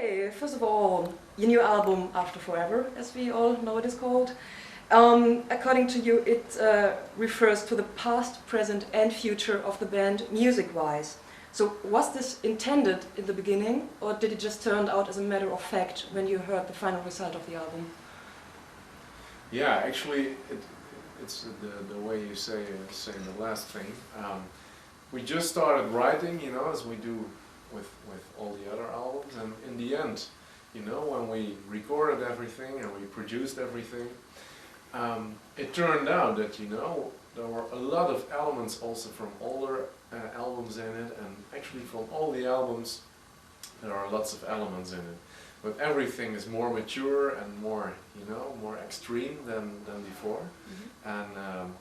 Okay, first of all, your new album, After Forever, as we all know it is called. According to you, it refers to the past, present and future of the band music-wise. So was this intended in the beginning, or did it just turn out as a matter of fact when you heard the final result of the album? Yeah, actually, it's the way you say the last thing. We just started writing, you know, as we do with all the other albums, and in the end, you know, when we recorded everything and we produced everything, it turned out that, you know, there were a lot of elements also from older albums in it, and actually from all the albums there are lots of elements in it. But everything is more mature and more, you know, more extreme than before. Mm-hmm. And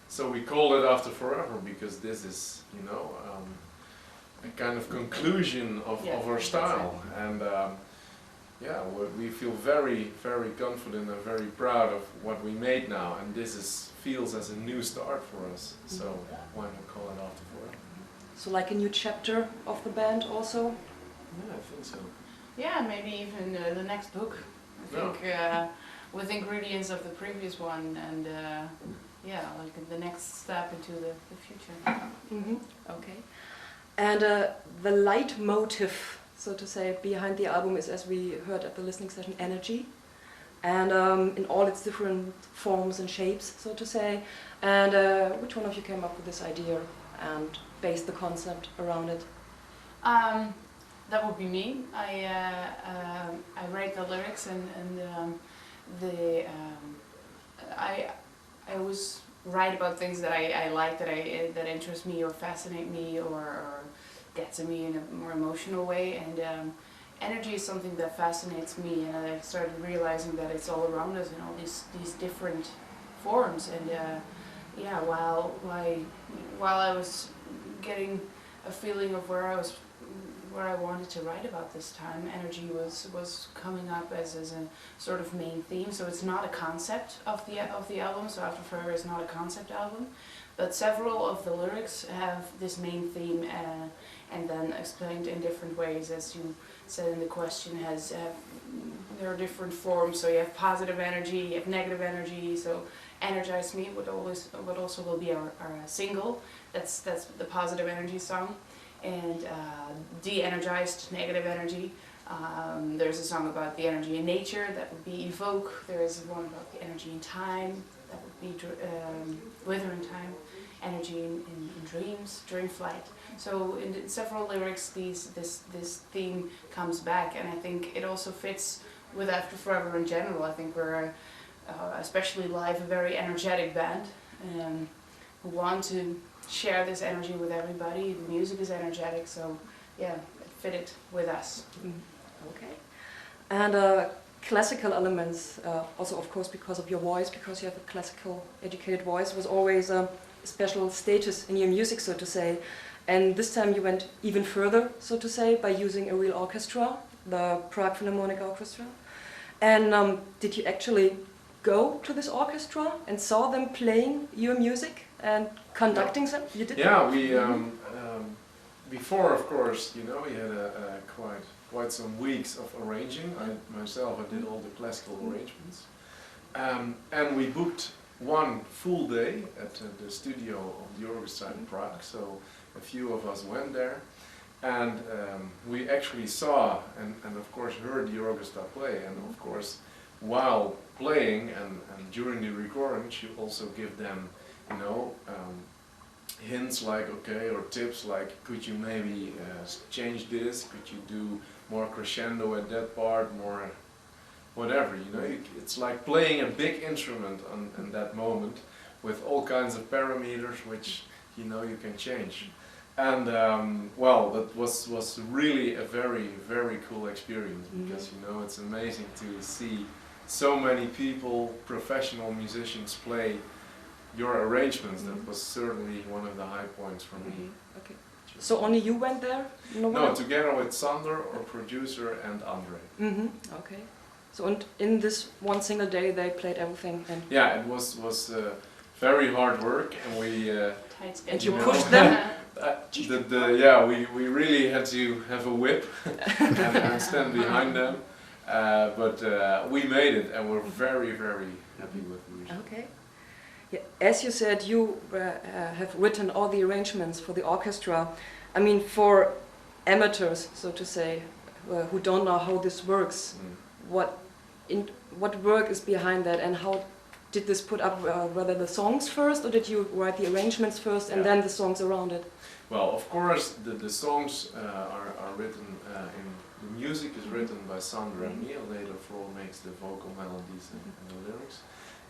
so we called it After Forever because this is, you know, a kind of conclusion of our style. And yeah, we feel very, very confident and very proud of what we made now. And this feels as a new start for us. So why not call it After Forever? So like a new chapter of the band also? Yeah, I think so. Yeah, maybe even the next book. I think with ingredients of the previous one, and yeah, like the next step into the future. Mm-hmm. Okay. And the leitmotif, so to say, behind the album is, as we heard at the listening session, energy. And in all its different forms and shapes, so to say. And which one of you came up with this idea and based the concept around it? That would be me. I write the lyrics and I always write about things that I like, that interest me or fascinate me or get to me in a more emotional way. And energy is something that fascinates me, and I started realizing that it's all around us in all these different forms. And yeah, while I was getting a feeling of where I wanted to write about this time, energy was coming up as a sort of main theme. So it's not a concept of the album. So After Forever is not a concept album, but several of the lyrics have this main theme, and then explained in different ways, as you said in the question. There are different forms. So you have positive energy, you have negative energy. So Energize Me would also will be our single. That's the positive energy song. And de-energized, negative energy. There's a song about the energy in nature, that would be Evoke. There's one about the energy in time, that would be Withering Time. Energy in dreams, Dream Flight. So in several lyrics, this theme comes back, and I think it also fits with After Forever in general. I think we're, especially live, a very energetic band who want to share this energy with everybody. The music is energetic, so yeah, it fitted with us. Okay. And classical elements, also of course because of your voice, because you have a classical educated voice, was always a special status in your music, so to say. And this time you went even further, so to say, by using a real orchestra, the Prague Philharmonic Orchestra. And did you actually go to this orchestra and saw them playing your music and conducting them? You did? Yeah, we before, of course, you know, we had quite some weeks of arranging. I did all the classical arrangements, and we booked one full day at the studio of the orchestra in Prague. So a few of us went there, and we actually saw and of course heard the orchestra play. And of course, while playing and during the recordings, you also give them, you know, hints like, okay, or tips like, could you maybe change this? Could you do more crescendo at that part, more whatever, you know? It's like playing a big instrument in that moment with all kinds of parameters which, you know, you can change. And well, that was really a very, very cool experience, because, you know, it's amazing to see so many people, professional musicians, play your arrangements. That was certainly one of the high points for me. Okay. So only you went there? No, together with Sander, our producer, and Andre. Okay. So and in this one single day they played everything? And yeah, it was very hard work, and we and you pushed them? Yeah, we really had to have a whip and stand behind them, but we made it and we're very, very happy with the result. Okay. Yeah, as you said, you have written all the arrangements for the orchestra. I mean, for amateurs, so to say, who don't know how this works, what work is behind that, and how did this put up rather the songs first, or did you write the arrangements first and then the songs around it? Well, of course, the songs are written, the music is written by Sandra and me, and later Floor makes the vocal melodies and the lyrics.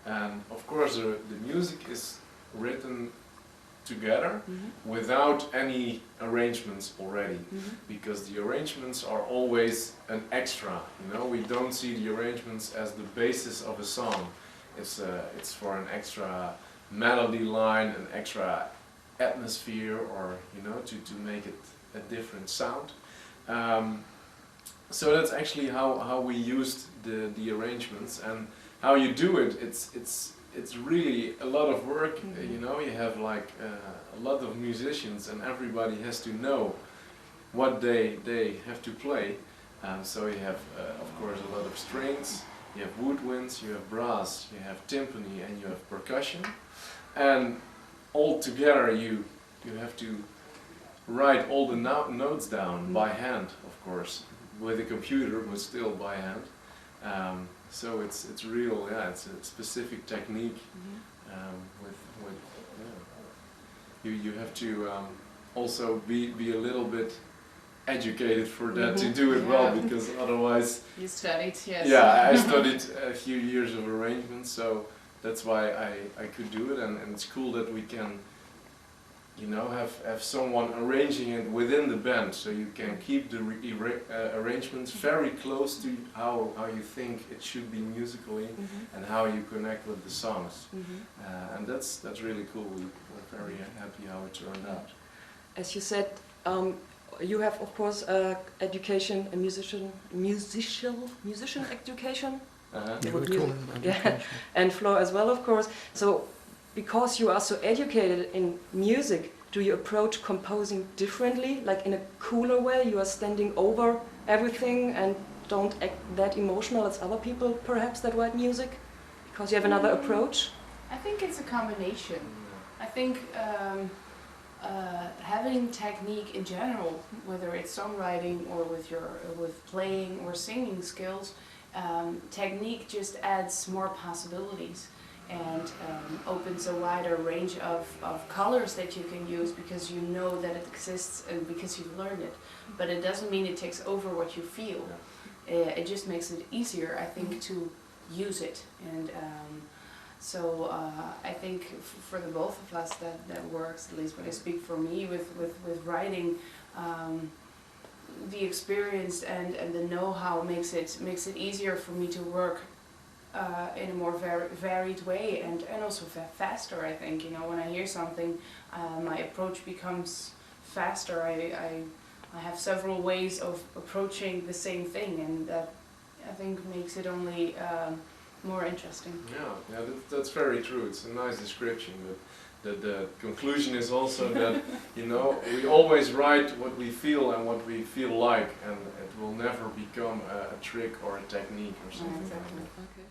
And of course, the music is written together without any arrangements already, because the arrangements are always an extra. You know, we don't see the arrangements as the basis of a song. It's for an extra melody line, an extra atmosphere, or you know, to make it a different sound. So that's actually how we used the arrangements, and how you do it. It's really a lot of work. You know, you have like a lot of musicians, and everybody has to know what they have to play. So you have, of course, a lot of strings. You have woodwinds, you have brass, you have timpani, and you have percussion. And all together you have to write all the notes down by hand, of course, with a computer, but still by hand. So it's real, yeah, it's a specific technique. You have to also be a little bit educated for that to do it well, because otherwise... You studied, yes. Yeah, I studied a few years of arrangement, so that's why I could do it, and it's cool that we can, you know, have someone arranging it within the band, so you can keep the arrangements very close to how you think it should be musically, and how you connect with the songs. And that's really cool. We're very happy how it turned out. As you said, you have, of course, education, a musician education. And Floor as well, of course. So, because you are so educated in music, do you approach composing differently, like in a cooler way? You are standing over everything and don't act that emotional as other people, perhaps, that write music, because you have another approach? I think it's a combination. I think having technique in general, whether it's songwriting or with playing or singing skills, technique just adds more possibilities and opens a wider range of colors that you can use, because you know that it exists and because you've learned it. But it doesn't mean it takes over what you feel. It just makes it easier, I think, to use it. And so I think for the both of us that works, at least when I speak for me with writing. The experience and the know-how makes it easier for me to work in a more varied way, and also faster. I think, you know, when I hear something, my approach becomes faster. I have several ways of approaching the same thing, and that, I think, makes it only more interesting. Yeah, that's very true. It's a nice description, but the conclusion is also that, you know, we always write what we feel and what we feel like, and it will never become a trick or a technique or something like that. Okay.